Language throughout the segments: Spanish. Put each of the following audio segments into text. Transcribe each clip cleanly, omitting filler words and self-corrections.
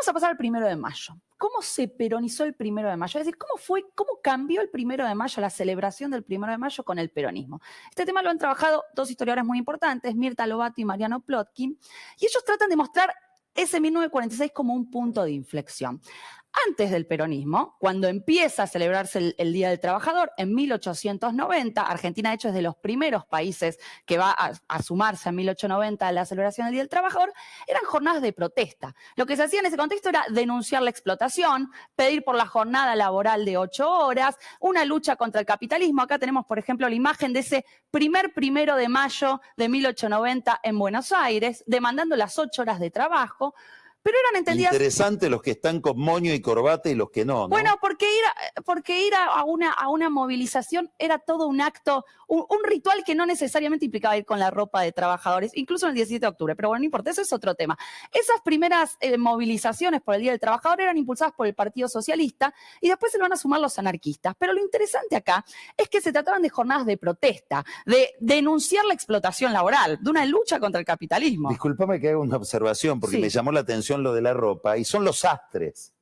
Vamos a pasar al 1 de mayo. ¿Cómo se peronizó el 1 de mayo? Es decir, ¿cómo cambió el 1 de mayo, la celebración del 1 de mayo con el peronismo? Este tema lo han trabajado dos historiadores muy importantes, Mirta Lobato y Mariano Plotkin, y ellos tratan de mostrar ese 1946 como un punto de inflexión. Antes del peronismo, cuando empieza a celebrarse el Día del Trabajador, en 1890, Argentina de hecho es de los primeros países que va a sumarse en 1890 a la celebración del Día del Trabajador, eran jornadas de protesta. Lo que se hacía en ese contexto era denunciar la explotación, pedir por la jornada laboral de 8 horas, una lucha contra el capitalismo. Acá tenemos, por ejemplo, la imagen de ese primer 1 de mayo de 1890 en Buenos Aires, demandando las 8 horas de trabajo. Pero eran entendidas... Interesante los que están con moño y corbata y los que no, ¿no? Bueno, porque ir a una movilización era todo un acto, un ritual que no necesariamente implicaba ir con la ropa de trabajadores, incluso en el 17 de octubre. Pero bueno, no importa, eso es otro tema. Esas primeras movilizaciones por el Día del Trabajador eran impulsadas por el Partido Socialista y después se lo van a sumar los anarquistas. Pero lo interesante acá es que se trataban de jornadas de protesta, de denunciar la explotación laboral, de una lucha contra el capitalismo. Discúlpame que haga una observación, porque Sí. me llamó la atención lo de la ropa, y son los sastres.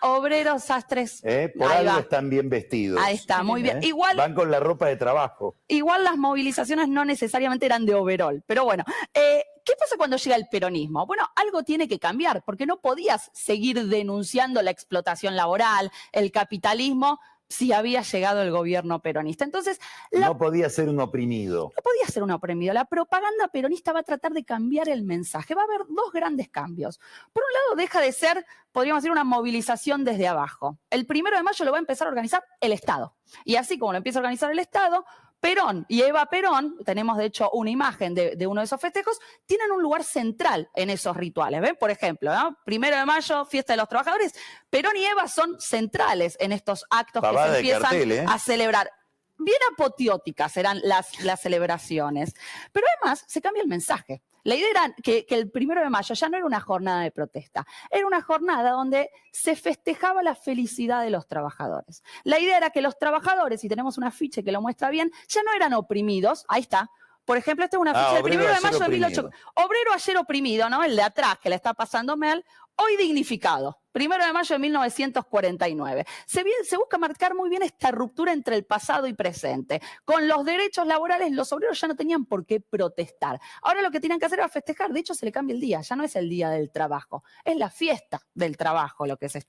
Obreros, sastres. Por algo están bien vestidos. Ahí está, muy bien. Igual, van con la ropa de trabajo. Igual las movilizaciones no necesariamente eran de overol, pero bueno. ¿Qué pasa cuando llega el peronismo? Bueno, algo tiene que cambiar, porque no podías seguir denunciando la explotación laboral, el capitalismo, si había llegado el gobierno peronista. Entonces, no podía ser un oprimido. No podía ser un oprimido. La propaganda peronista va a tratar de cambiar el mensaje. Va a haber dos grandes cambios. Por un lado, deja de ser, podríamos decir, una movilización desde abajo. El 1 de mayo lo va a empezar a organizar el Estado. Y así como lo empieza a organizar el Estado, Perón y Eva Perón, tenemos de hecho una imagen de uno de esos festejos, tienen un lugar central en esos rituales. ¿Ven? Por ejemplo, ¿no? 1 de mayo, fiesta de los trabajadores. Perón y Eva son centrales en estos actos que se empiezan a celebrar. Bien apoteóticas serán las celebraciones. Pero además se cambia el mensaje. La idea era que el 1 de mayo ya no era una jornada de protesta, era una jornada donde se festejaba la felicidad de los trabajadores. La idea era que los trabajadores, y tenemos un afiche que lo muestra bien, ya no eran oprimidos, ahí está. Por ejemplo, esta es una ficha del 1 de mayo de 1800. Obrero ayer oprimido, ¿no? El de atrás, que le está pasando mal, hoy dignificado. 1 de mayo de 1949. Se busca marcar muy bien esta ruptura entre el pasado y presente. Con los derechos laborales, los obreros ya no tenían por qué protestar. Ahora lo que tenían que hacer era festejar. De hecho, se le cambia el día. Ya no es el día del trabajo. Es la fiesta del trabajo lo que se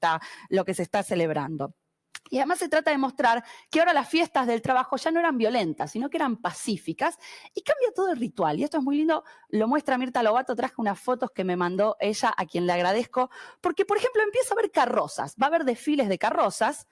está celebrando. Y además se trata de mostrar que ahora las fiestas del trabajo ya no eran violentas, sino que eran pacíficas, y cambia todo el ritual. Y esto es muy lindo, lo muestra Mirta Lobato, traje unas fotos que me mandó ella, a quien le agradezco, porque, por ejemplo, empieza a haber carrozas, va a haber desfiles de carrozas.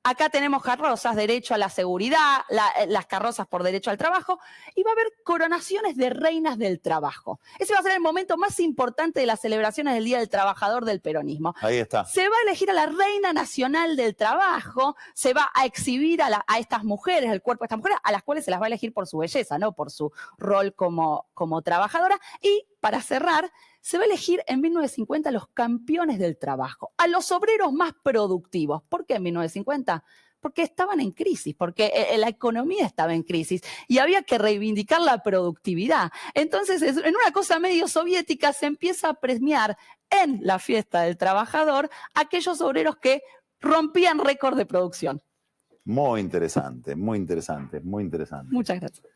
Acá tenemos carrozas, derecho a la seguridad, las carrozas por derecho al trabajo, y va a haber coronaciones de reinas del trabajo. Ese va a ser el momento más importante de las celebraciones del Día del Trabajador del peronismo. Ahí está. Se va a elegir a la reina nacional del trabajo, se va a exhibir a estas mujeres, el cuerpo de estas mujeres, a las cuales se las va a elegir por su belleza, no por su rol como trabajadora. Y para cerrar, se va a elegir en 1950 los campeones del trabajo, a los obreros más productivos. ¿Por qué en 1950? Porque estaban en crisis, porque la economía estaba en crisis y había que reivindicar la productividad. Entonces, en una cosa medio soviética, se empieza a premiar en la fiesta del trabajador a aquellos obreros que rompían récord de producción. Muy interesante, muy interesante, muy interesante. Muchas gracias.